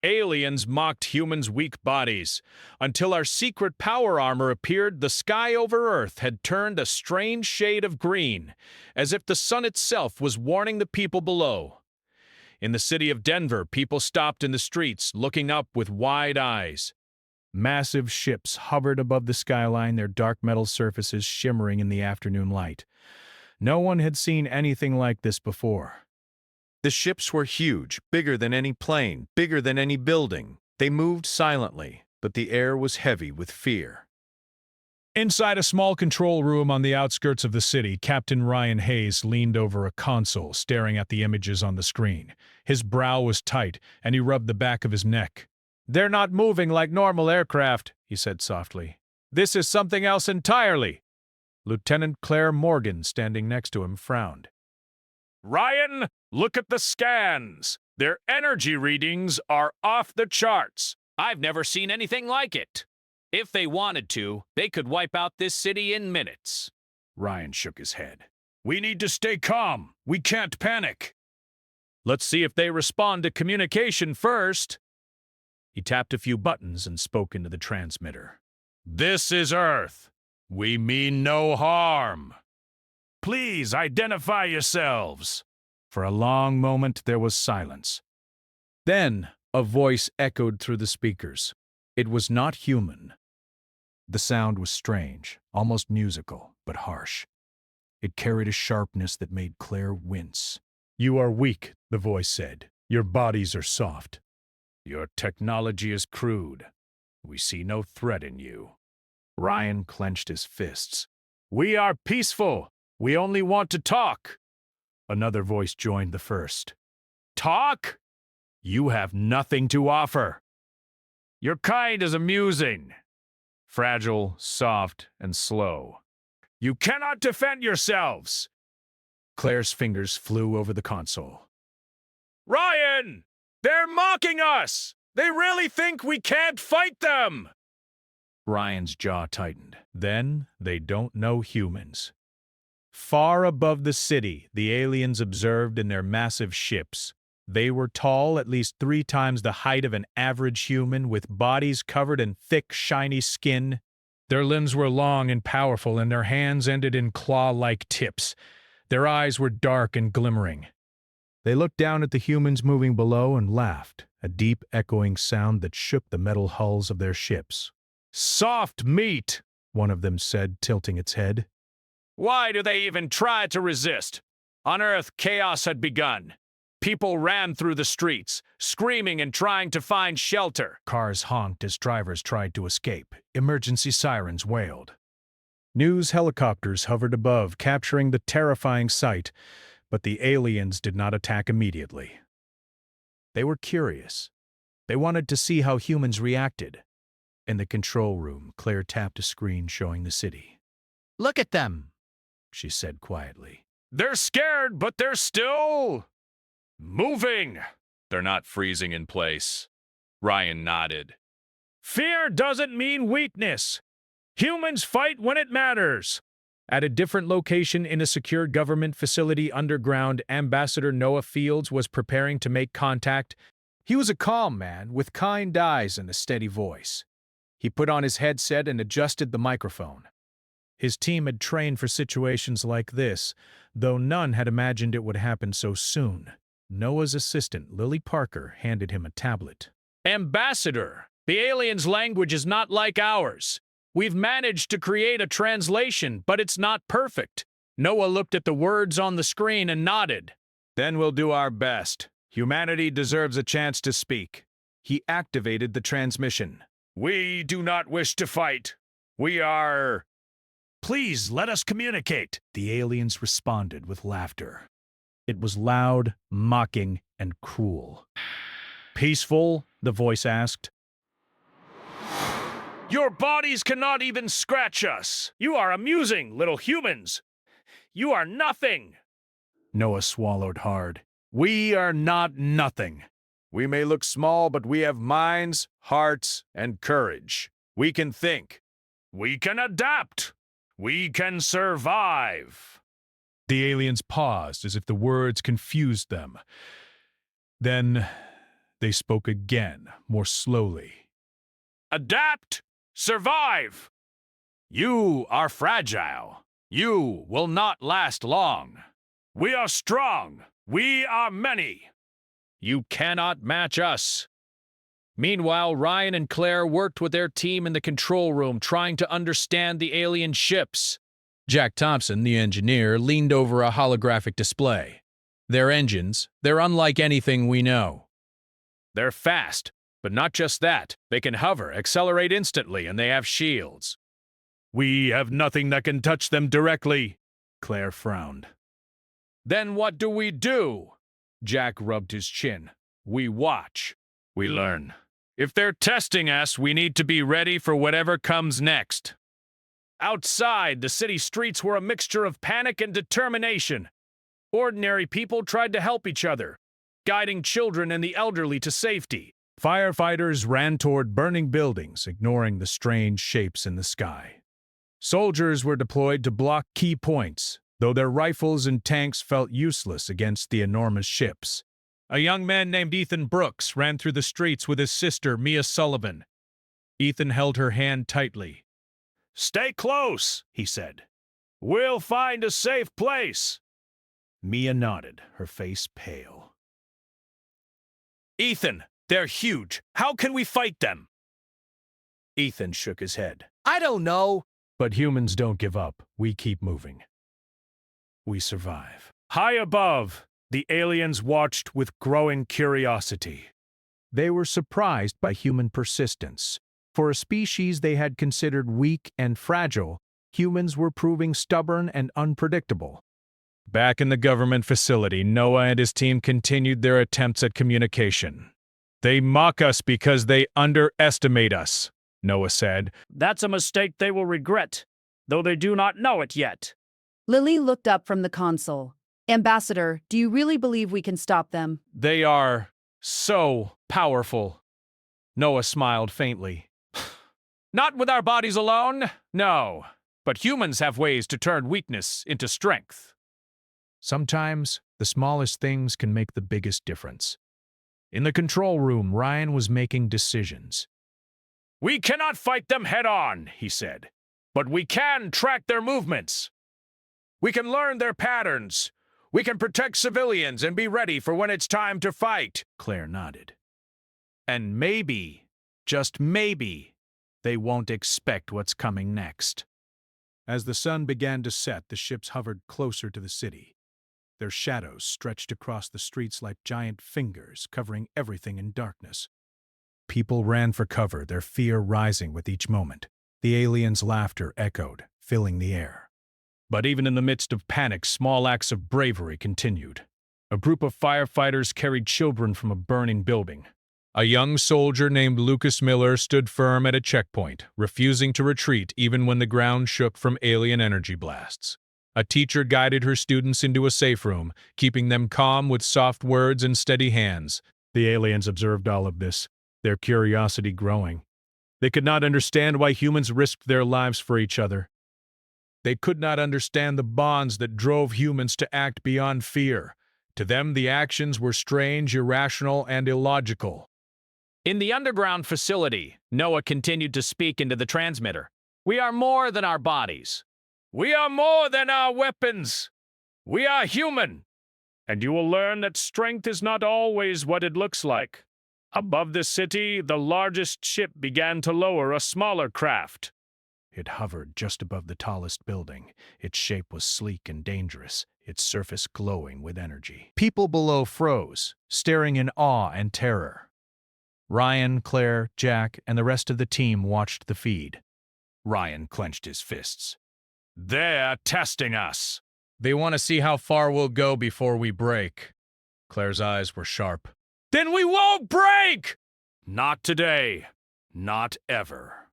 Aliens mocked humans' weak bodies. Until our secret power armor appeared, the sky over Earth had turned a strange shade of green, as if the sun itself was warning the people below. In the city of Denver, people stopped in the streets, looking up with wide eyes. Massive ships hovered above the skyline, their dark metal surfaces shimmering in the afternoon light. No one had seen anything like this before. The ships were huge, bigger than any plane, bigger than any building. They moved silently, but the air was heavy with fear. Inside a small control room on the outskirts of the city, Captain Ryan Hayes leaned over a console, staring at the images on the screen. His brow was tight, and he rubbed the back of his neck. "They're not moving like normal aircraft," he said softly. "This is something else entirely." Lieutenant Claire Morgan, standing next to him, frowned. "Ryan, look at the scans. Their energy readings are off the charts. I've never seen anything like it. If they wanted to, they could wipe out this city in minutes." Ryan shook his head. "We need to stay calm. We can't panic." "Let's see if they respond to communication first." He tapped a few buttons and spoke into the transmitter. "This is Earth. We mean no harm. Please identify yourselves." For a long moment there was silence. Then a voice echoed through the speakers. It was not human. The sound was strange, almost musical, but harsh. It carried a sharpness that made Claire wince. "You are weak," the voice said. "Your bodies are soft. Your technology is crude. We see no threat in you." Ryan clenched his fists. "We are peaceful. We only want to talk." Another voice joined the first. "Talk? You have nothing to offer. Your kind is amusing. Fragile, soft, and slow. You cannot defend yourselves." Claire's fingers flew over the console. "Ryan! They're mocking us! They really think we can't fight them!" Ryan's jaw tightened. Then they don't know humans. Far above the city, the aliens observed in their massive ships. They were tall, at least 3 times the height of an average human, with bodies covered in thick, shiny skin. Their limbs were long and powerful, and their hands ended in claw-like tips. Their eyes were dark and glimmering. They looked down at the humans moving below and laughed, a deep, echoing sound that shook the metal hulls of their ships. "Soft meat," one of them said, tilting its head. "Why do they even try to resist? On Earth, chaos had begun. People ran through the streets, screaming and trying to find shelter. Cars honked as drivers tried to escape. Emergency sirens wailed. News helicopters hovered above, capturing the terrifying sight, but the aliens did not attack immediately. They were curious. They wanted to see how humans reacted. In the control room, Claire tapped a screen showing the city. "Look at them," she said quietly. "They're scared, but they're still moving." "They're not freezing in place." Ryan nodded. "Fear doesn't mean weakness. Humans fight when it matters." At a different location in a secure government facility underground, Ambassador Noah Fields was preparing to make contact. He was a calm man with kind eyes and a steady voice. He put on his headset and adjusted the microphone. His team had trained for situations like this, though none had imagined it would happen so soon. Noah's assistant, Lily Parker, handed him a tablet. "Ambassador, the aliens' language is not like ours. We've managed to create a translation, but it's not perfect." Noah looked at the words on the screen and nodded. "Then we'll do our best. Humanity deserves a chance to speak." He activated the transmission. "We do not wish to fight. We are... Please let us communicate." The aliens responded with laughter. It was loud, mocking, and cruel. "Peaceful?" the voice asked. "Your bodies cannot even scratch us. You are amusing, little humans. You are nothing." Noah swallowed hard. "We are not nothing. We may look small, but we have minds, hearts, and courage. We can think. We can adapt. We can survive." The aliens paused as if the words confused them. Then They spoke again, more slowly. Adapt! Survive! You are fragile. You will not last long. We are strong. We are many. You cannot match us. Meanwhile, Ryan and Claire worked with their team in the control room, trying to understand the alien ships. Jack Thompson, the engineer, leaned over a holographic display. Their engines, they're unlike anything we know. They're fast, but not just that. They can hover, accelerate instantly, and they have shields. We have nothing that can touch them directly, Claire frowned. Then what do we do? Jack rubbed his chin. We watch. We learn. If they're testing us, we need to be ready for whatever comes next. Outside, the city streets were a mixture of panic and determination. Ordinary people tried to help each other, guiding children and the elderly to safety. Firefighters ran toward burning buildings, ignoring the strange shapes in the sky. Soldiers were deployed to block key points, though their rifles and tanks felt useless against the enormous ships. A young man named Ethan Brooks ran through the streets with his sister, Mia Sullivan. Ethan held her hand tightly. "Stay close," he said. "We'll find a safe place." Mia nodded, her face pale. "Ethan, they're huge. How can we fight them?" Ethan shook his head. "I don't know." But humans don't give up. We keep moving. We survive. High above, the aliens watched with growing curiosity. They were surprised by human persistence. For a species they had considered weak and fragile, humans were proving stubborn and unpredictable. Back in the government facility, Noah and his team continued their attempts at communication. "They mock us because they underestimate us," Noah said. "That's a mistake they will regret, though they do not know it yet." Lily looked up from the console. "Ambassador, do you really believe we can stop them?" "They are so powerful." Noah smiled faintly. "Not with our bodies alone, no. But humans have ways to turn weakness into strength." Sometimes, the smallest things can make the biggest difference. In the control room, Ryan was making decisions. "We cannot fight them head-on," he said. "But we can track their movements. We can learn their patterns. We can protect civilians and be ready for when it's time to fight." Claire nodded. "And maybe, just maybe, they won't expect what's coming next." As the sun began to set, the ships hovered closer to the city. Their shadows stretched across the streets like giant fingers, covering everything in darkness. People ran for cover, their fear rising with each moment. The aliens' laughter echoed, filling the air. But even in the midst of panic, small acts of bravery continued. A group of firefighters carried children from a burning building. A young soldier named Lucas Miller stood firm at a checkpoint, refusing to retreat even when the ground shook from alien energy blasts. A teacher guided her students into a safe room, keeping them calm with soft words and steady hands. The aliens observed all of this, their curiosity growing. They could not understand why humans risked their lives for each other. They could not understand the bonds that drove humans to act beyond fear. To them, the actions were strange, irrational, and illogical. In the underground facility, Noah continued to speak into the transmitter. "We are more than our bodies. We are more than our weapons. We are human. And you will learn that strength is not always what it looks like." Above the city, the largest ship began to lower a smaller craft. It hovered just above the tallest building. Its shape was sleek and dangerous, its surface glowing with energy. People below froze, staring in awe and terror. Ryan, Claire, Jack, and the rest of the team watched the feed. Ryan clenched his fists. "They're testing us." "They want to see how far we'll go before we break." Claire's eyes were sharp. "Then we won't break!" "Not today. Not ever."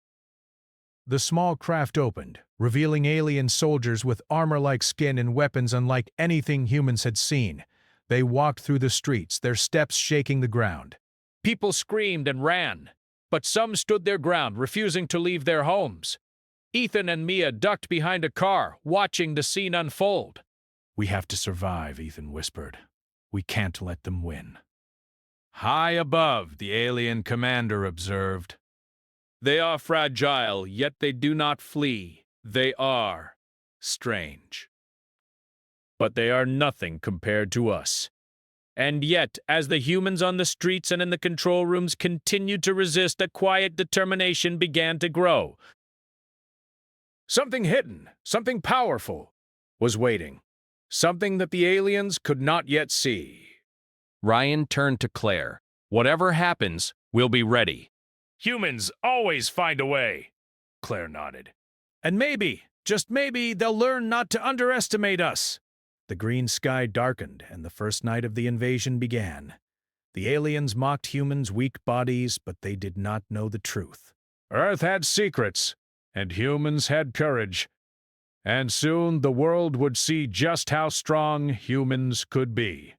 The small craft opened, revealing alien soldiers with armor-like skin and weapons unlike anything humans had seen. They walked through the streets, their steps shaking the ground. People screamed and ran, but some stood their ground, refusing to leave their homes. Ethan and Mia ducked behind a car, watching the scene unfold. "We have to survive," Ethan whispered. "We can't let them win." High above, the alien commander observed. They are fragile, yet they do not flee. They are strange. But they are nothing compared to us. And yet, as the humans on the streets and in the control rooms continued to resist, a quiet determination began to grow. Something hidden, something powerful, was waiting. Something that the aliens could not yet see. Ryan turned to Claire. Whatever happens, we'll be ready. Humans always find a way, Claire nodded. And maybe, just maybe, they'll learn not to underestimate us. The green sky darkened, and the first night of the invasion began. The aliens mocked humans' weak bodies, but they did not know the truth. Earth had secrets, and humans had courage. And soon the world would see just how strong humans could be.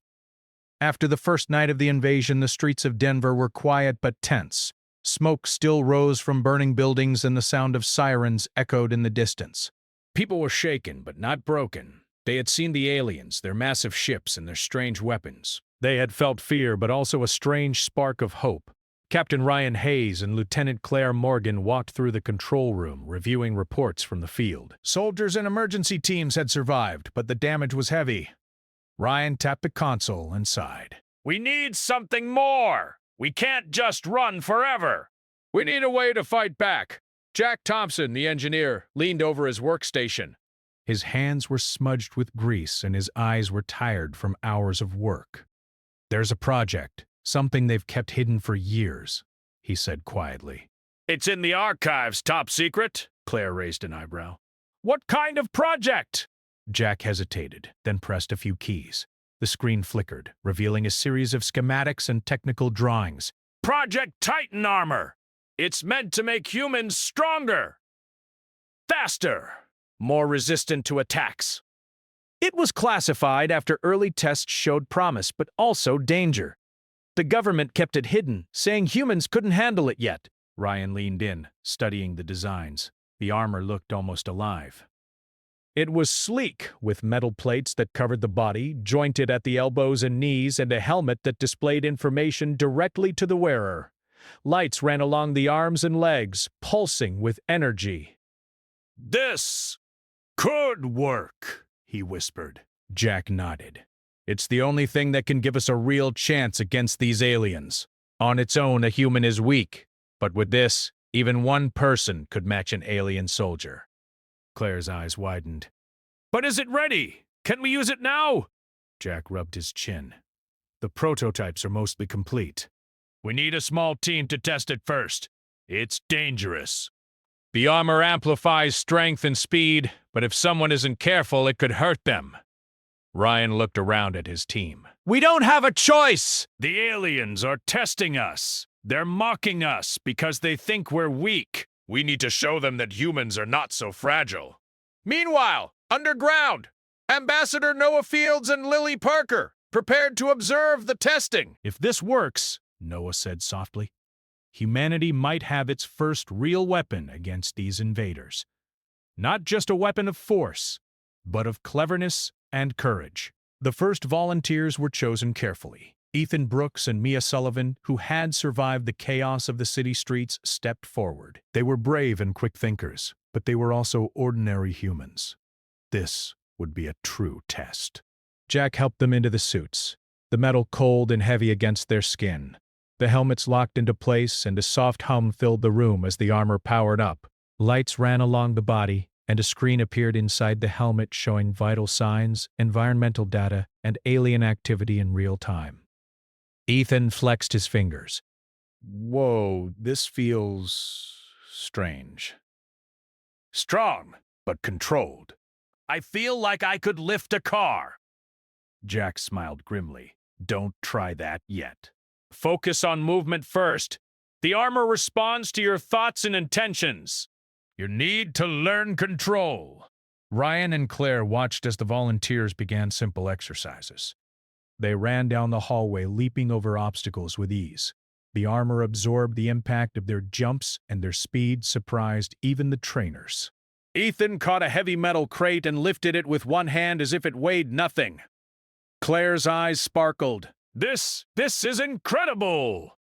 After the first night of the invasion, the streets of Denver were quiet but tense. Smoke still rose from burning buildings, and the sound of sirens echoed in the distance. People were shaken, but not broken. They had seen the aliens, their massive ships, and their strange weapons. They had felt fear, but also a strange spark of hope. Captain Ryan Hayes and Lieutenant Claire Morgan walked through the control room, reviewing reports from the field. Soldiers and emergency teams had survived, but the damage was heavy. Ryan tapped the console and sighed. We need something more! We can't just run forever! We need a way to fight back. Jack Thompson, the engineer, leaned over his workstation. His hands were smudged with grease and his eyes were tired from hours of work. There's a project, something they've kept hidden for years, he said quietly. It's in the archives, top secret, Claire raised an eyebrow. What kind of project? Jack hesitated, then pressed a few keys. The screen flickered, revealing a series of schematics and technical drawings. Project Titan Armor! It's meant to make humans stronger! Faster! More resistant to attacks. It was classified after early tests showed promise, but also danger. The government kept it hidden, saying humans couldn't handle it yet. Ryan leaned in, studying the designs. The armor looked almost alive. It was sleek, with metal plates that covered the body, jointed at the elbows and knees, and a helmet that displayed information directly to the wearer. Lights ran along the arms and legs, pulsing with energy. This could work, he whispered. Jack nodded. It's the only thing that can give us a real chance against these aliens. On its own, a human is weak, but with this, even one person could match an alien soldier. Claire's eyes widened. But is it ready? Can we use it now? Jack rubbed his chin. The prototypes are mostly complete. We need a small team to test it first. It's dangerous. The armor amplifies strength and speed, but if someone isn't careful, it could hurt them. Ryan looked around at his team. We don't have a choice! The aliens are testing us. They're mocking us because they think we're weak. We need to show them that humans are not so fragile. Meanwhile, underground, Ambassador Noah Fields and Lily Parker, prepared to observe the testing. If this works, Noah said softly, humanity might have its first real weapon against these invaders. Not just a weapon of force, but of cleverness and courage. The first volunteers were chosen carefully. Ethan Brooks and Mia Sullivan, who had survived the chaos of the city streets, stepped forward. They were brave and quick thinkers, but they were also ordinary humans. This would be a true test. Jack helped them into the suits, the metal cold and heavy against their skin. The helmets locked into place, and a soft hum filled the room as the armor powered up. Lights ran along the body, and a screen appeared inside the helmet showing vital signs, environmental data, and alien activity in real time. Ethan flexed his fingers. Whoa, this feels strange. Strong, but controlled. I feel like I could lift a car. Jack smiled grimly. Don't try that yet. Focus on movement first. The armor responds to your thoughts and intentions. You need to learn control. Ryan and Claire watched as the volunteers began simple exercises. They ran down the hallway, leaping over obstacles with ease. The armor absorbed the impact of their jumps, and their speed surprised even the trainers. Ethan caught a heavy metal crate and lifted it with one hand as if it weighed nothing. Claire's eyes sparkled. This is incredible!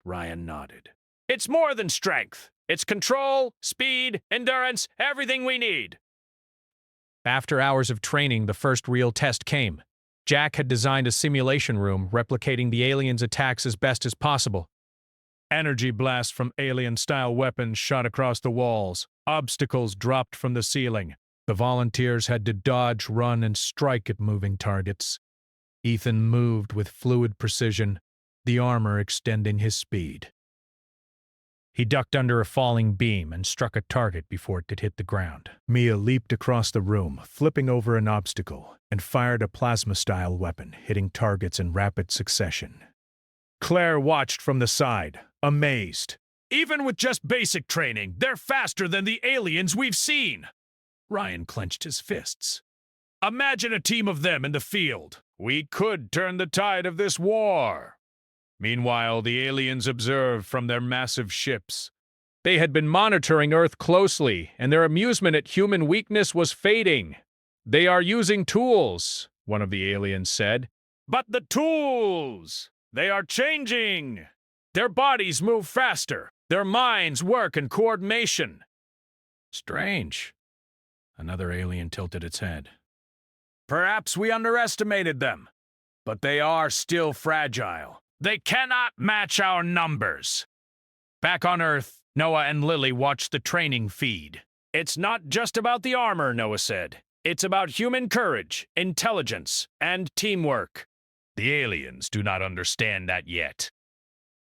Ryan nodded. It's more than strength. It's control, speed, endurance, everything we need. After hours of training, the first real test came. Jack had designed a simulation room, replicating the aliens' attacks as best as possible. Energy blasts from alien-style weapons shot across the walls. Obstacles dropped from the ceiling. The volunteers had to dodge, run, and strike at moving targets. Ethan moved with fluid precision, the armor extending his speed. He ducked under a falling beam and struck a target before it could hit the ground. Mia leaped across the room, flipping over an obstacle, and fired a plasma-style weapon, hitting targets in rapid succession. Claire watched from the side, amazed. Even with just basic training, they're faster than the aliens we've seen! Ryan clenched his fists. Imagine a team of them in the field. We could turn the tide of this war. Meanwhile, the aliens observed from their massive ships. They had been monitoring Earth closely, and their amusement at human weakness was fading. They are using tools, one of the aliens said. But the tools! They are changing! Their bodies move faster. Their minds work in coordination. Strange. Another alien tilted its head. Perhaps we underestimated them, but they are still fragile. They cannot match our numbers. Back on Earth, Noah and Lily watched the training feed. It's not just about the armor, Noah said. It's about human courage, intelligence, and teamwork. The aliens do not understand that yet.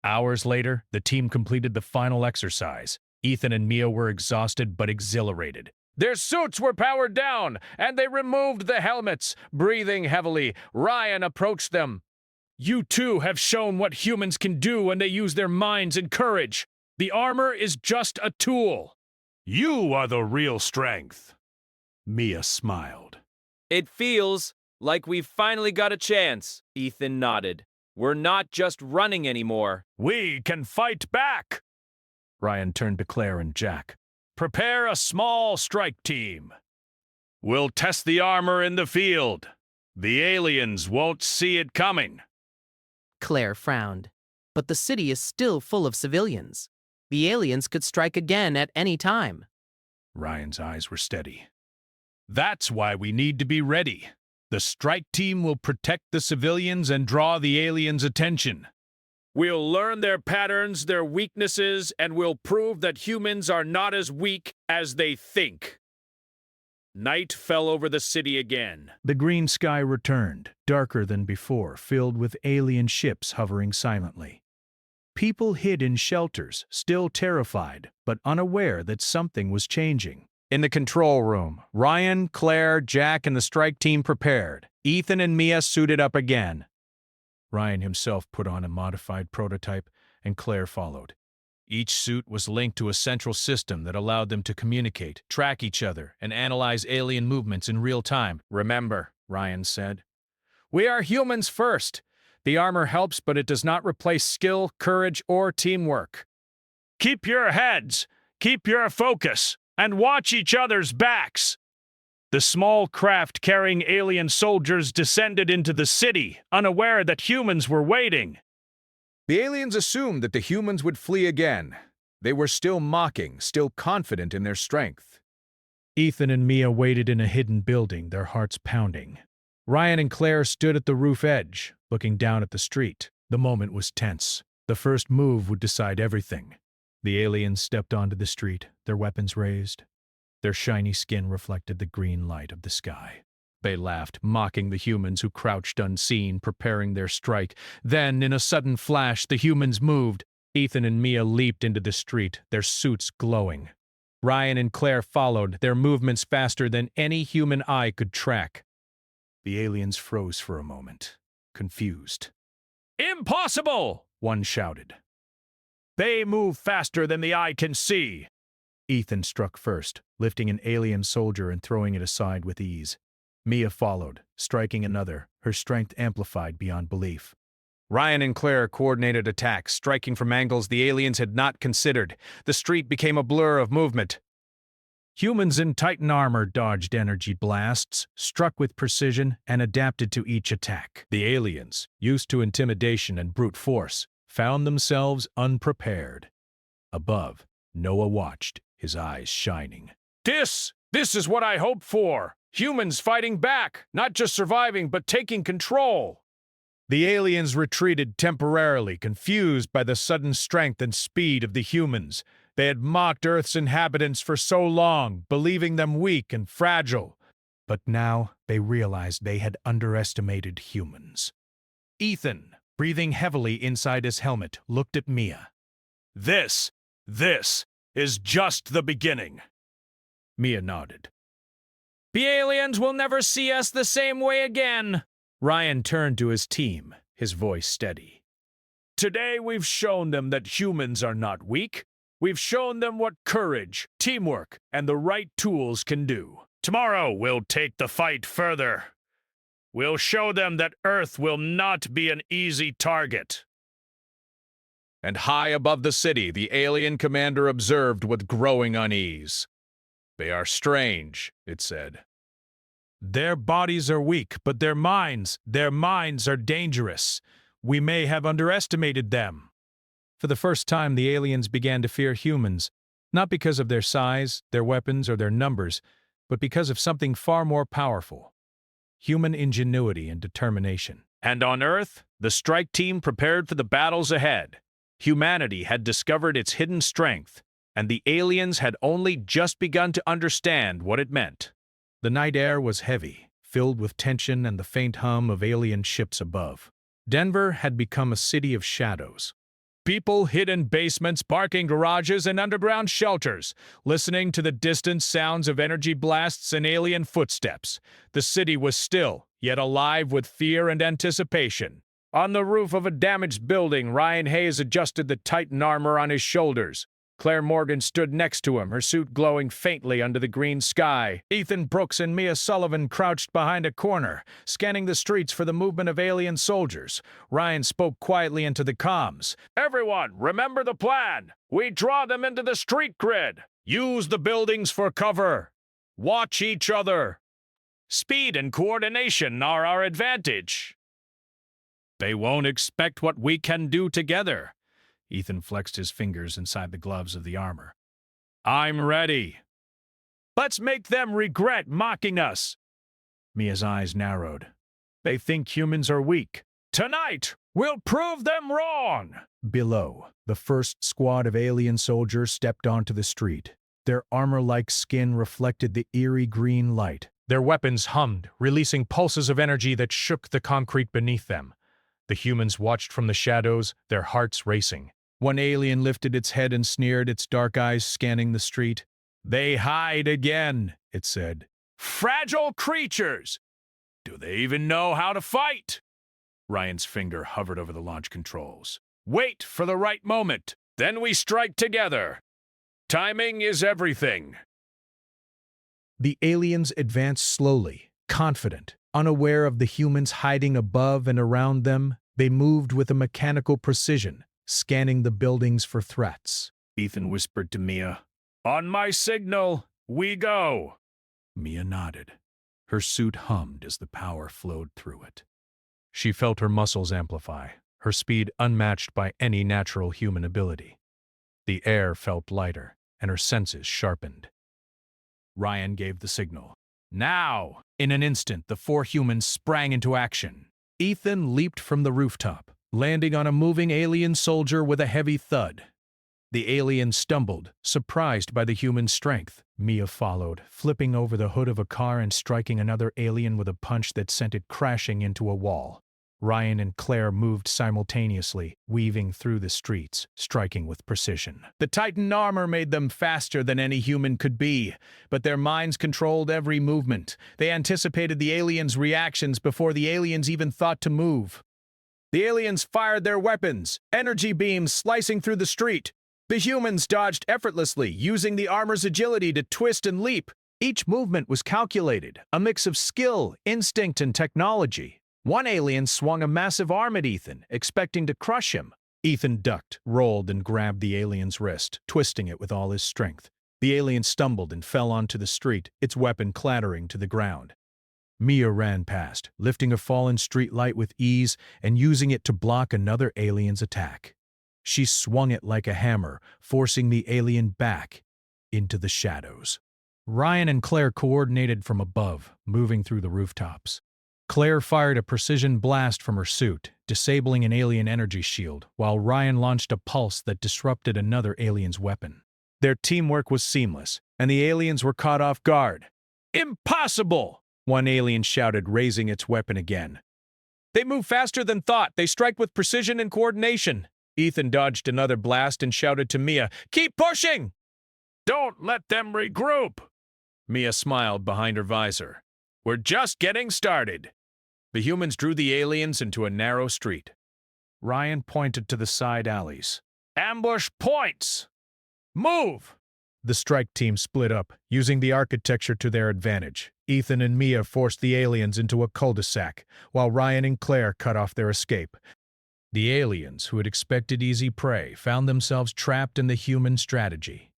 Hours later, the team completed the final exercise. Ethan and Mia were exhausted but exhilarated. Their suits were powered down, and they removed the helmets. Breathing heavily, Ryan approached them. You too have shown what humans can do when they use their minds and courage. The armor is just a tool. You are the real strength. Mia smiled. It feels like we've finally got a chance, Ethan nodded. We're not just running anymore. We can fight back. Ryan turned to Claire and Jack. Prepare a small strike team. We'll test the armor in the field. The aliens won't see it coming. Claire frowned. But the city is still full of civilians. The aliens could strike again at any time. Ryan's eyes were steady. That's why we need to be ready. The strike team will protect the civilians and draw the aliens' attention. We'll learn their patterns, their weaknesses, and we'll prove that humans are not as weak as they think. Night fell over the city again. The green sky returned, darker than before, filled with alien ships hovering silently. People hid in shelters, still terrified, but unaware that something was changing. In the control room, Ryan, Claire, Jack, and the strike team prepared. Ethan and Mia suited up again. Ryan himself put on a modified prototype, and Claire followed. Each suit was linked to a central system that allowed them to communicate, track each other, and analyze alien movements in real time. Remember, Ryan said, we are humans first. The armor helps, but it does not replace skill, courage, or teamwork. Keep your heads, keep your focus, and watch each other's backs. The small craft carrying alien soldiers descended into the city, unaware that humans were waiting. The aliens assumed that the humans would flee again. They were still mocking, still confident in their strength. Ethan and Mia waited in a hidden building, their hearts pounding. Ryan and Claire stood at the roof edge, looking down at the street. The moment was tense. The first move would decide everything. The aliens stepped onto the street, their weapons raised. Their shiny skin reflected the green light of the sky. They laughed, mocking the humans who crouched unseen, preparing their strike. Then, in a sudden flash, the humans moved. Ethan and Mia leaped into the street, their suits glowing. Ryan and Claire followed, their movements faster than any human eye could track. The aliens froze for a moment, confused. Impossible! One shouted. They move faster than the eye can see. Ethan struck first, lifting an alien soldier and throwing it aside with ease. Mia followed, striking another, her strength amplified beyond belief. Ryan and Claire coordinated attacks, striking from angles the aliens had not considered. The street became a blur of movement. Humans in Titan armor dodged energy blasts, struck with precision, and adapted to each attack. The aliens, used to intimidation and brute force, found themselves unprepared. Above, Noah watched, his eyes shining. This is what I hoped for! Humans fighting back, not just surviving, but taking control! The aliens retreated temporarily, confused by the sudden strength and speed of the humans. They had mocked Earth's inhabitants for so long, believing them weak and fragile. But now they realized they had underestimated humans. Ethan, breathing heavily inside his helmet, looked at Mia. This is just the beginning. Mia nodded. The aliens will never see us the same way again. Ryan turned to his team, his voice steady. Today we've shown them that humans are not weak. We've shown them what courage, teamwork, and the right tools can do. Tomorrow we'll take the fight further. We'll show them that Earth will not be an easy target. And high above the city, the alien commander observed with growing unease. They are strange, it said. Their bodies are weak, but their minds are dangerous. We may have underestimated them. For the first time, the aliens began to fear humans, not because of their size, their weapons, or their numbers, but because of something far more powerful: human ingenuity and determination. And on Earth, the strike team prepared for the battles ahead. Humanity had discovered its hidden strength, and the aliens had only just begun to understand what it meant. The night air was heavy, filled with tension and the faint hum of alien ships above. Denver had become a city of shadows. People hid in basements, parking garages, and underground shelters, listening to the distant sounds of energy blasts and alien footsteps. The city was still, yet alive with fear and anticipation. On the roof of a damaged building, Ryan Hayes adjusted the Titan armor on his shoulders. Claire Morgan stood next to him, her suit glowing faintly under the green sky. Ethan Brooks and Mia Sullivan crouched behind a corner, scanning the streets for the movement of alien soldiers. Ryan spoke quietly into the comms. Everyone, remember the plan. We draw them into the street grid. Use the buildings for cover. Watch each other. Speed and coordination are our advantage. They won't expect what we can do together. Ethan flexed his fingers inside the gloves of the armor. I'm ready. Let's make them regret mocking us. Mia's eyes narrowed. They think humans are weak. Tonight, we'll prove them wrong. Below, the first squad of alien soldiers stepped onto the street. Their armor-like skin reflected the eerie green light. Their weapons hummed, releasing pulses of energy that shook the concrete beneath them. The humans watched from the shadows, their hearts racing. One alien lifted its head and sneered, its dark eyes scanning the street. They hide again, it said. Fragile creatures! Do they even know how to fight? Ryan's finger hovered over the launch controls. Wait for the right moment, then we strike together. Timing is everything. The aliens advanced slowly, confident, unaware of the humans hiding above and around them. They moved with a mechanical precision, scanning the buildings for threats. Ethan whispered to Mia, On my signal, we go. Mia nodded. Her suit hummed as the power flowed through it. She felt her muscles amplify, her speed unmatched by any natural human ability. The air felt lighter, and her senses sharpened. Ryan gave the signal. Now! In an instant, the four humans sprang into action. Ethan leaped from the rooftop, landing on a moving alien soldier with a heavy thud. The alien stumbled, surprised by the human strength. Mia followed, flipping over the hood of a car and striking another alien with a punch that sent it crashing into a wall. Ryan and Claire moved simultaneously, weaving through the streets, striking with precision. The Titan armor made them faster than any human could be, but their minds controlled every movement. They anticipated the aliens' reactions before the aliens even thought to move. The aliens fired their weapons, energy beams slicing through the street. The humans dodged effortlessly, using the armor's agility to twist and leap. Each movement was calculated, a mix of skill, instinct, and technology. One alien swung a massive arm at Ethan, expecting to crush him. Ethan ducked, rolled, and grabbed the alien's wrist, twisting it with all his strength. The alien stumbled and fell onto the street, its weapon clattering to the ground. Mia ran past, lifting a fallen street light with ease and using it to block another alien's attack. She swung it like a hammer, forcing the alien back into the shadows. Ryan and Claire coordinated from above, moving through the rooftops. Claire fired a precision blast from her suit, disabling an alien energy shield, while Ryan launched a pulse that disrupted another alien's weapon. Their teamwork was seamless, and the aliens were caught off guard. "Impossible!" one alien shouted, raising its weapon again. "They move faster than thought. They strike with precision and coordination." Ethan dodged another blast and shouted to Mia, "Keep pushing!" "Don't let them regroup!" Mia smiled behind her visor. "We're just getting started." The humans drew the aliens into a narrow street. Ryan pointed to the side alleys. "Ambush points! Move!" The strike team split up, using the architecture to their advantage. Ethan and Mia forced the aliens into a cul-de-sac, while Ryan and Claire cut off their escape. The aliens, who had expected easy prey, found themselves trapped in the human strategy.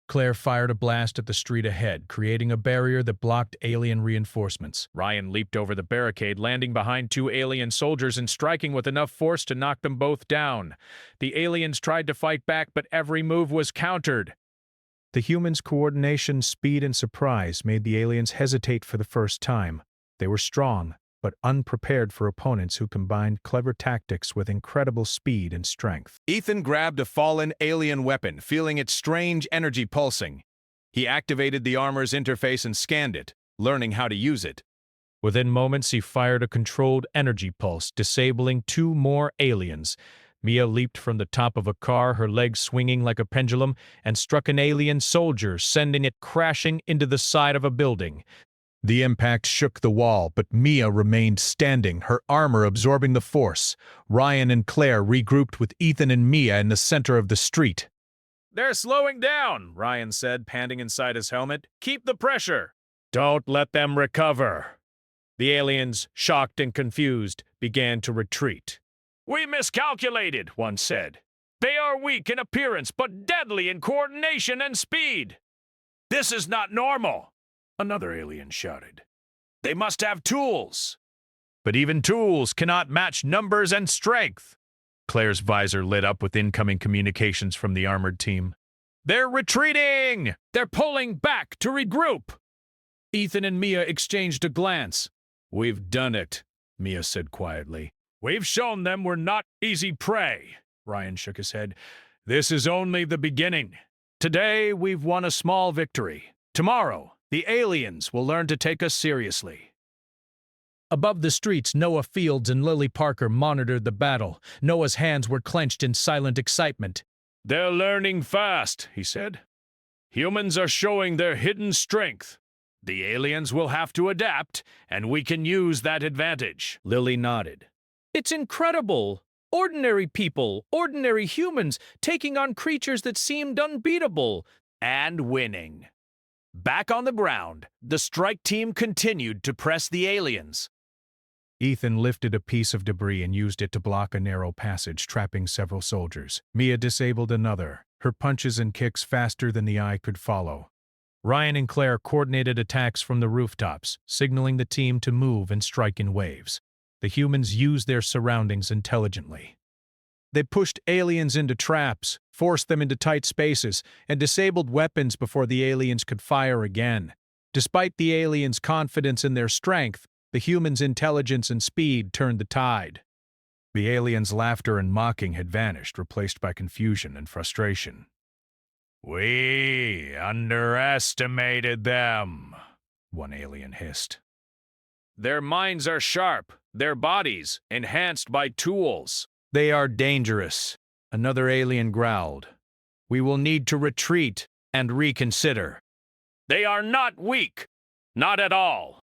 Claire fired a blast at the street ahead, creating a barrier that blocked alien reinforcements. Ryan leaped over the barricade, landing behind two alien soldiers and striking with enough force to knock them both down. The aliens tried to fight back, but every move was countered. The humans' coordination, speed, and surprise made the aliens hesitate for the first time. They were strong, but unprepared for opponents who combined clever tactics with incredible speed and strength. Ethan grabbed a fallen alien weapon, feeling its strange energy pulsing. He activated the armor's interface and scanned it, learning how to use it. Within moments, he fired a controlled energy pulse, disabling two more aliens. Mia leaped from the top of a car, her legs swinging like a pendulum, and struck an alien soldier, sending it crashing into the side of a building. The impact shook the wall, but Mia remained standing, her armor absorbing the force. Ryan and Claire regrouped with Ethan and Mia in the center of the street. "They're slowing down," Ryan said, panting inside his helmet. "Keep the pressure." "Don't let them recover." The aliens, shocked and confused, began to retreat. "We miscalculated," one said. "They are weak in appearance, but deadly in coordination and speed." "This is not normal," another alien shouted. "They must have tools." "But even tools cannot match numbers and strength." Claire's visor lit up with incoming communications from the armored team. "They're retreating! They're pulling back to regroup!" Ethan and Mia exchanged a glance. "We've done it," Mia said quietly. "We've shown them we're not easy prey." Ryan shook his head. "This is only the beginning. Today, we've won a small victory. Tomorrow, the aliens will learn to take us seriously." Above the streets, Noah Fields and Lily Parker monitored the battle. Noah's hands were clenched in silent excitement. "They're learning fast," he said. "Humans are showing their hidden strength. The aliens will have to adapt, and we can use that advantage." Lily nodded. "It's incredible. Ordinary people, ordinary humans, taking on creatures that seemed unbeatable. And winning." Back on the ground, the strike team continued to press the aliens. Ethan lifted a piece of debris and used it to block a narrow passage, trapping several soldiers. Mia disabled another, her punches and kicks faster than the eye could follow. Ryan and Claire coordinated attacks from the rooftops, signaling the team to move and strike in waves. The humans used their surroundings intelligently. They pushed aliens into traps, forced them into tight spaces, and disabled weapons before the aliens could fire again. Despite the aliens' confidence in their strength, the humans' intelligence and speed turned the tide. The aliens' laughter and mocking had vanished, replaced by confusion and frustration. "We underestimated them," one alien hissed. "Their minds are sharp, their bodies enhanced by tools. They are dangerous," another alien growled. "We will need to retreat and reconsider." "They are not weak, not at all."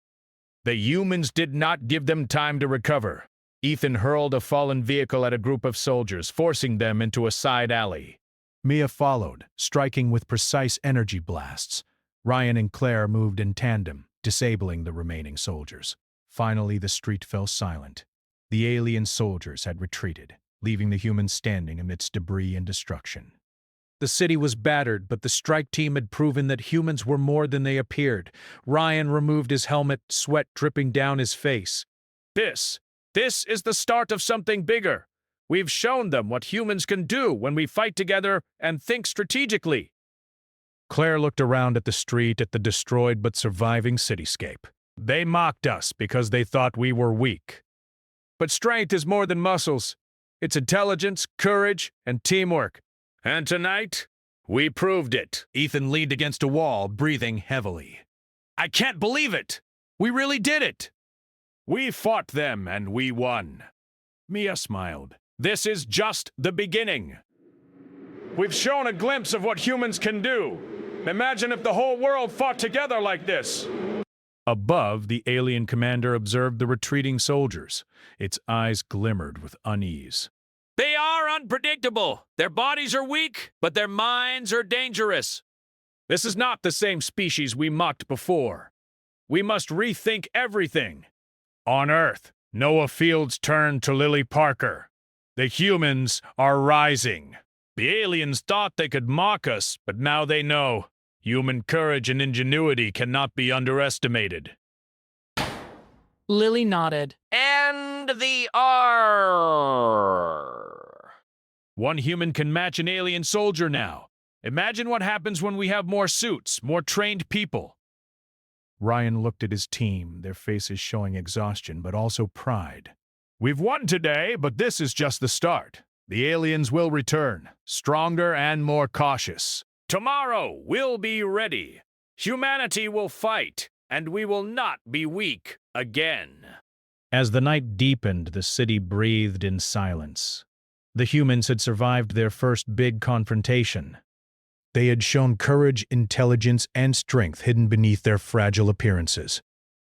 The humans did not give them time to recover. Ethan hurled a fallen vehicle at a group of soldiers, forcing them into a side alley. Mia followed, striking with precise energy blasts. Ryan and Claire moved in tandem, disabling the remaining soldiers. Finally, the street fell silent. The alien soldiers had retreated, leaving the humans standing amidst debris and destruction. The city was battered, but the strike team had proven that humans were more than they appeared. Ryan removed his helmet, sweat dripping down his face. This is the start of something bigger. We've shown them what humans can do when we fight together and think strategically. Claire looked around at the street, at the destroyed but surviving cityscape. They mocked us because they thought we were weak. But strength is more than muscles. It's intelligence, courage, and teamwork. And tonight, we proved it. Ethan leaned against a wall, breathing heavily. I can't believe it! We really did it! We fought them and we won. Mia smiled. This is just the beginning. We've shown a glimpse of what humans can do. Imagine if the whole world fought together like this. Above, the alien commander observed the retreating soldiers. Its eyes glimmered with unease. They are unpredictable. Their bodies are weak, but their minds are dangerous. This is not the same species we mocked before. We must rethink everything. On Earth, Noah Fields turned to Lily Parker. The humans are rising. The aliens thought they could mock us, but now they know. Human courage and ingenuity cannot be underestimated. Lily nodded. And the R. One human can match an alien soldier now. Imagine what happens when we have more suits, more trained people. Ryan looked at his team, their faces showing exhaustion, but also pride. We've won today, but this is just the start. The aliens will return, stronger and more cautious. Tomorrow, we'll be ready. Humanity will fight, and we will not be weak again. As the night deepened, the city breathed in silence. The humans had survived their first big confrontation. They had shown courage, intelligence, and strength hidden beneath their fragile appearances.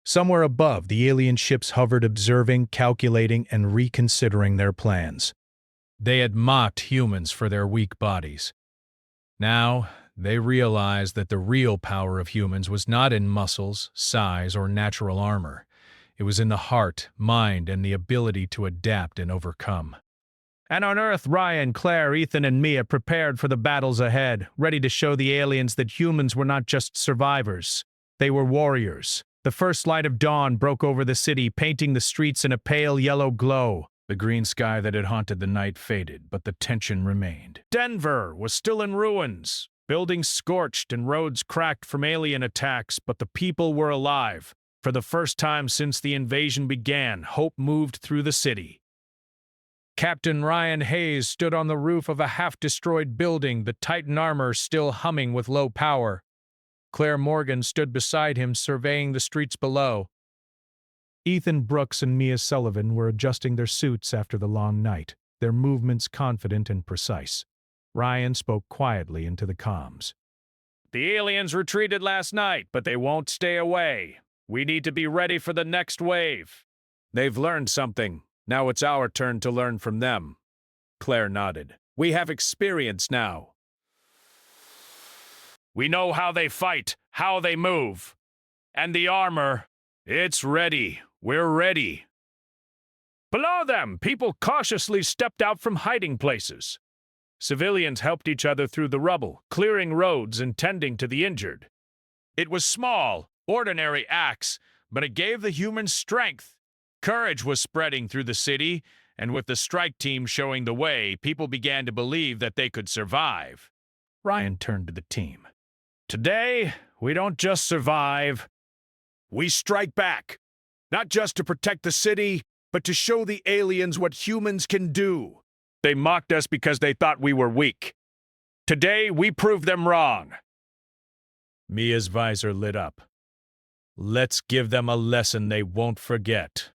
Somewhere above, the alien ships hovered, observing, calculating, and reconsidering their plans. They had mocked humans for their weak bodies. Now, they realized that the real power of humans was not in muscles, size, or natural armor. It was in the heart, mind, and the ability to adapt and overcome. And on Earth, Ryan, Claire, Ethan, and Mia prepared for the battles ahead, ready to show the aliens that humans were not just survivors. They were warriors. The first light of dawn broke over the city, painting the streets in a pale yellow glow. The green sky that had haunted the night faded, but the tension remained. Denver was still in ruins, buildings scorched and roads cracked from alien attacks, but the people were alive. For the first time since the invasion began, hope moved through the city. Captain Ryan Hayes stood on the roof of a half-destroyed building, the Titan armor still humming with low power. Claire Morgan stood beside him, surveying the streets below. Ethan Brooks and Mia Sullivan were adjusting their suits after the long night, their movements confident and precise. Ryan spoke quietly into the comms. The aliens retreated last night, but they won't stay away. We need to be ready for the next wave. They've learned something. Now it's our turn to learn from them. Claire nodded. We have experience now. We know how they fight, how they move. And the armor, it's ready. We're ready. Below them, people cautiously stepped out from hiding places. Civilians helped each other through the rubble, clearing roads and tending to the injured. It was small, ordinary acts, but it gave the humans strength. Courage was spreading through the city, and with the strike team showing the way, people began to believe that they could survive. Ryan turned to the team. Today, we don't just survive. We strike back. Not just to protect the city, but to show the aliens what humans can do. They mocked us because they thought we were weak. Today, we proved them wrong. Mia's visor lit up. Let's give them a lesson they won't forget.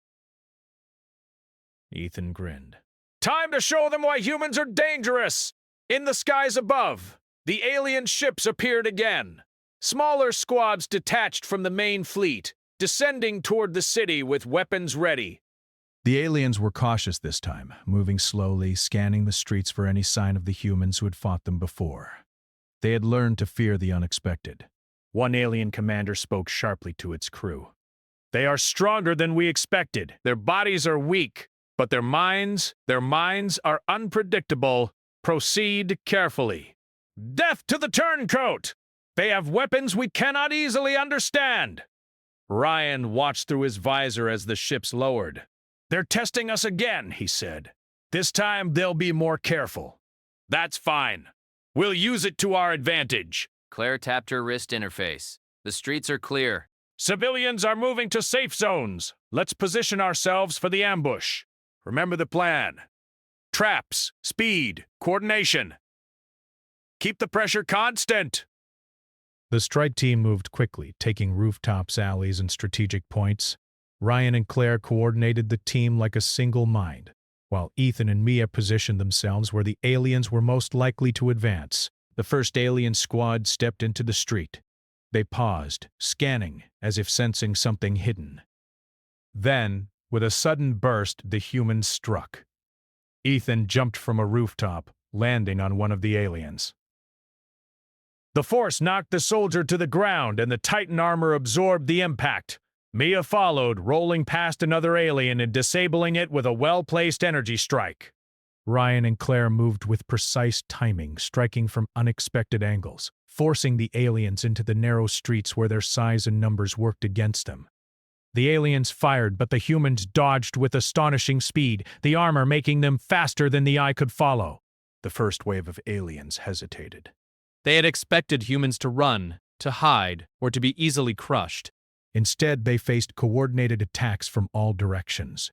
Ethan grinned. Time to show them why humans are dangerous! In the skies above, the alien ships appeared again. Smaller squads detached from the main fleet, descending toward the city with weapons ready. The aliens were cautious this time, moving slowly, scanning the streets for any sign of the humans who had fought them before. They had learned to fear the unexpected. One alien commander spoke sharply to its crew. They are stronger than we expected. Their bodies are weak, but their minds are unpredictable. Proceed carefully. Death to the turncoat! They have weapons we cannot easily understand. Ryan watched through his visor as the ships lowered. They're testing us again, he said. This time they'll be more careful. That's fine. We'll use it to our advantage. Claire tapped her wrist interface. The streets are clear. Civilians are moving to safe zones. Let's position ourselves for the ambush. Remember the plan. Traps, speed, coordination. Keep the pressure constant. The strike team moved quickly, taking rooftops, alleys, and strategic points. Ryan and Claire coordinated the team like a single mind, while Ethan and Mia positioned themselves where the aliens were most likely to advance. The first alien squad stepped into the street. They paused, scanning, as if sensing something hidden. Then, with a sudden burst, the humans struck. Ethan jumped from a rooftop, landing on one of the aliens. The force knocked the soldier to the ground, and the Titan armor absorbed the impact. Mia followed, rolling past another alien and disabling it with a well-placed energy strike. Ryan and Claire moved with precise timing, striking from unexpected angles, forcing the aliens into the narrow streets where their size and numbers worked against them. The aliens fired, but the humans dodged with astonishing speed, the armor making them faster than the eye could follow. The first wave of aliens hesitated. They had expected humans to run, to hide, or to be easily crushed. Instead, they faced coordinated attacks from all directions.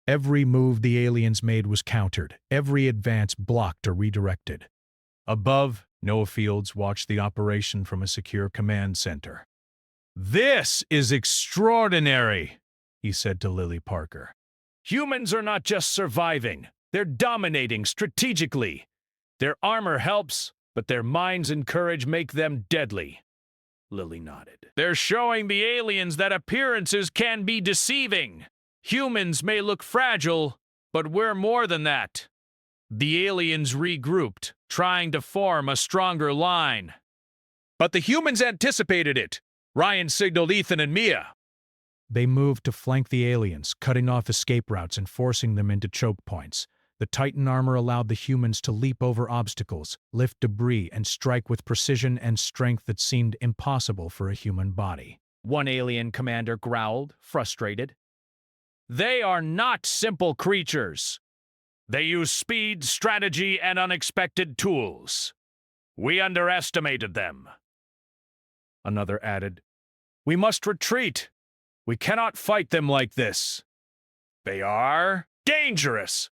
Every move the aliens made was countered, every advance blocked or redirected. Above, Noah Fields watched the operation from a secure command center. "This is extraordinary," he said to Lily Parker. "Humans are not just surviving, they're dominating strategically. Their armor helps, but their minds and courage make them deadly." Lily nodded. "They're showing the aliens that appearances can be deceiving. Humans may look fragile, but we're more than that." The aliens regrouped, trying to form a stronger line. But the humans anticipated it. Ryan signaled Ethan and Mia. They moved to flank the aliens, cutting off escape routes and forcing them into choke points. The Titan armor allowed the humans to leap over obstacles, lift debris, and strike with precision and strength that seemed impossible for a human body. One alien commander growled, frustrated. "They are not simple creatures. They use speed, strategy, and unexpected tools. We underestimated them." Another added, "We must retreat. We cannot fight them like this. They are dangerous."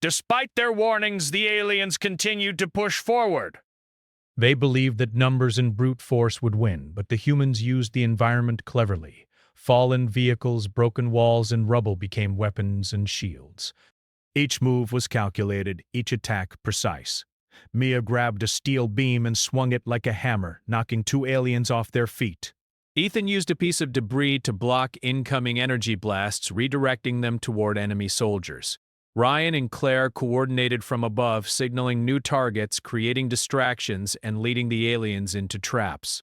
Despite their warnings, the aliens continued to push forward. They believed that numbers and brute force would win, but the humans used the environment cleverly. Fallen vehicles, broken walls, and rubble became weapons and shields. Each move was calculated, each attack precise. Mia grabbed a steel beam and swung it like a hammer, knocking two aliens off their feet. Ethan used a piece of debris to block incoming energy blasts, redirecting them toward enemy soldiers. Ryan and Claire coordinated from above, signaling new targets, creating distractions, and leading the aliens into traps.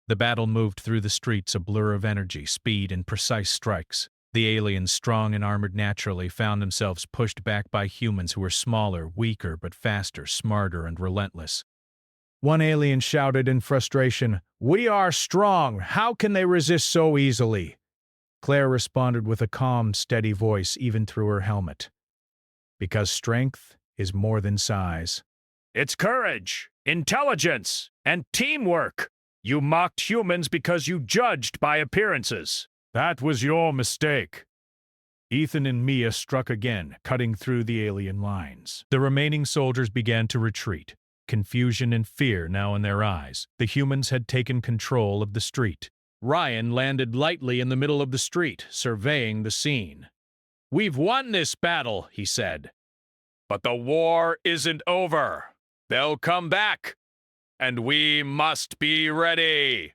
The battle moved through the streets, a blur of energy, speed, and precise strikes. The aliens, strong and armored naturally, found themselves pushed back by humans who were smaller, weaker, but faster, smarter, and relentless. One alien shouted in frustration, "We are strong! How can they resist so easily?" Claire responded with a calm, steady voice, even through her helmet. "Because strength is more than size. It's courage, intelligence, and teamwork. You mocked humans because you judged by appearances. That was your mistake." Ethan and Mia struck again, cutting through the alien lines. The remaining soldiers began to retreat, confusion and fear now in their eyes. The humans had taken control of the street. Ryan landed lightly in the middle of the street, surveying the scene. "We've won this battle," he said. "But the war isn't over. They'll come back, and we must be ready.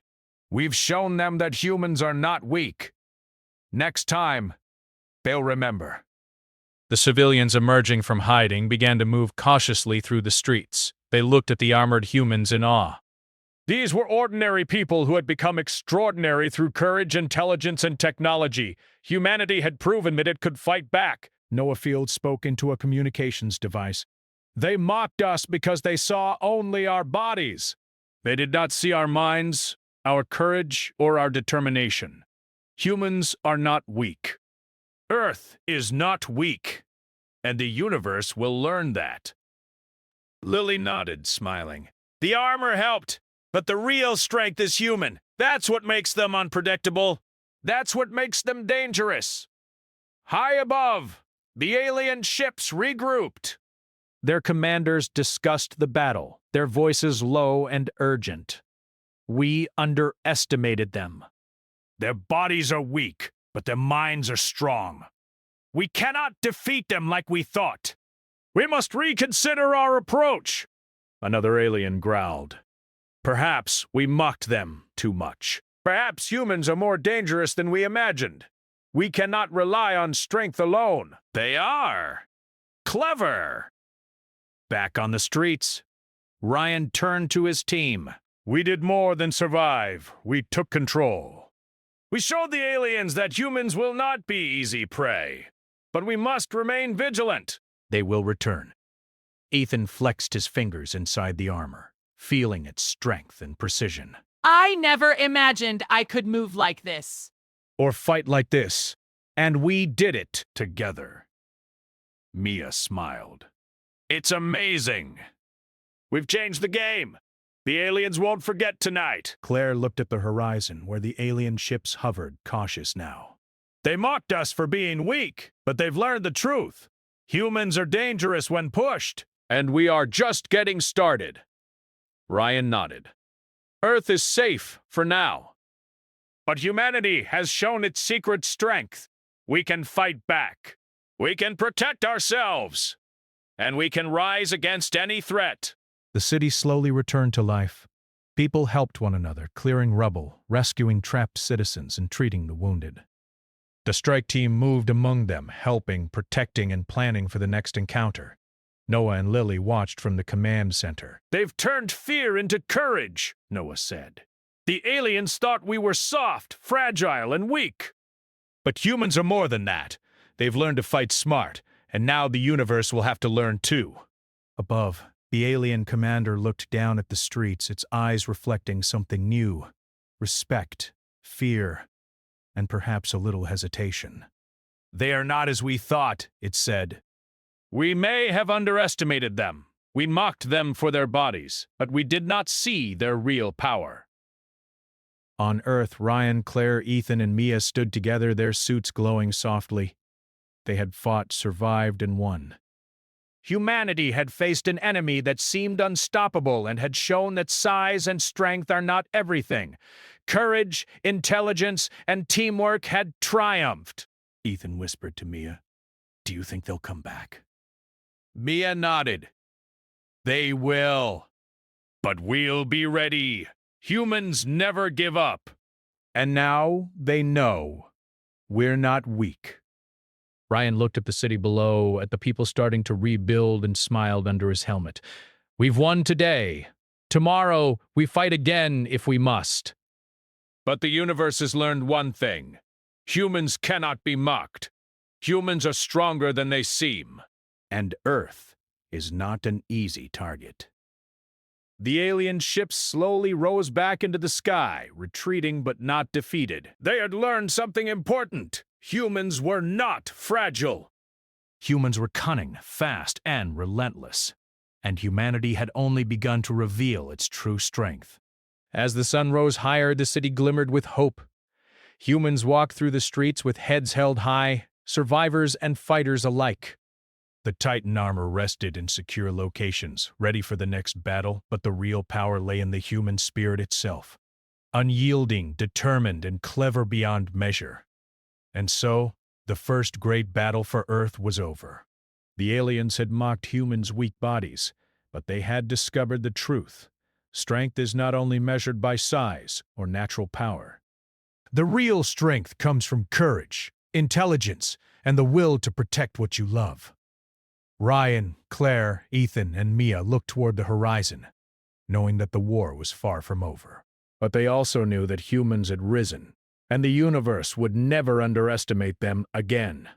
We've shown them that humans are not weak. Next time, they'll remember." The civilians emerging from hiding began to move cautiously through the streets. They looked at the armored humans in awe. These were ordinary people who had become extraordinary through courage, intelligence, and technology. Humanity had proven that it could fight back. Noah Fields spoke into a communications device. They mocked us because they saw only our bodies. They did not see our minds, our courage, or our determination. Humans are not weak. Earth is not weak, and the universe will learn that. Lily nodded, smiling. The armor helped, but the real strength is human. That's what makes them unpredictable. That's what makes them dangerous. High above, the alien ships regrouped. Their commanders discussed the battle, their voices low and urgent. We underestimated them. Their bodies are weak, but their minds are strong. We cannot defeat them like we thought. We must reconsider our approach. Another alien growled. Perhaps we mocked them too much. Perhaps humans are more dangerous than we imagined. We cannot rely on strength alone. They are clever. Back on the streets, Ryan turned to his team. We did more than survive. We took control. We showed the aliens that humans will not be easy prey. But we must remain vigilant. They will return. Ethan flexed his fingers inside the armor, feeling its strength and precision. I never imagined I could move like this. Or fight like this. And we did it together. Mia smiled. It's amazing. We've changed the game. The aliens won't forget tonight. Claire looked at the horizon where the alien ships hovered, cautious now. They mocked us for being weak, but they've learned the truth. Humans are dangerous when pushed, and we are just getting started. Ryan nodded. Earth is safe for now. But humanity has shown its secret strength. We can fight back. We can protect ourselves. And we can rise against any threat. The city slowly returned to life. People helped one another, clearing rubble, rescuing trapped citizens, and treating the wounded. The strike team moved among them, helping, protecting, and planning for the next encounter. Noah and Lily watched from the command center. They've turned fear into courage, Noah said. The aliens thought we were soft, fragile, and weak. But humans are more than that. They've learned to fight smart, and now the universe will have to learn too. Above, the alien commander looked down at the streets, its eyes reflecting something new. Respect, fear, and perhaps a little hesitation. They are not as we thought, it said. We may have underestimated them. We mocked them for their bodies, but we did not see their real power. On Earth, Ryan, Claire, Ethan, and Mia stood together, their suits glowing softly. They had fought, survived, and won. Humanity had faced an enemy that seemed unstoppable and had shown that size and strength are not everything. Courage, intelligence, and teamwork had triumphed. Ethan whispered to Mia, Do you think they'll come back? Mia nodded. They will. But we'll be ready. Humans never give up. And now they know. We're not weak. Ryan looked at the city below, at the people starting to rebuild, and smiled under his helmet. We've won today. Tomorrow, we fight again if we must. But the universe has learned one thing. Humans cannot be mocked. Humans are stronger than they seem. And Earth is not an easy target. The alien ships slowly rose back into the sky, retreating but not defeated. They had learned something important. Humans were not fragile. Humans were cunning, fast, and relentless. And humanity had only begun to reveal its true strength. As the sun rose higher, the city glimmered with hope. Humans walked through the streets with heads held high, survivors and fighters alike. The Titan armor rested in secure locations, ready for the next battle, but the real power lay in the human spirit itself. Unyielding, determined, and clever beyond measure. And so, the first great battle for Earth was over. The aliens had mocked humans' weak bodies, but they had discovered the truth. Strength is not only measured by size or natural power. The real strength comes from courage, intelligence, and the will to protect what you love. Ryan, Claire, Ethan, and Mia looked toward the horizon, knowing that the war was far from over. But they also knew that humans had risen, and the universe would never underestimate them again.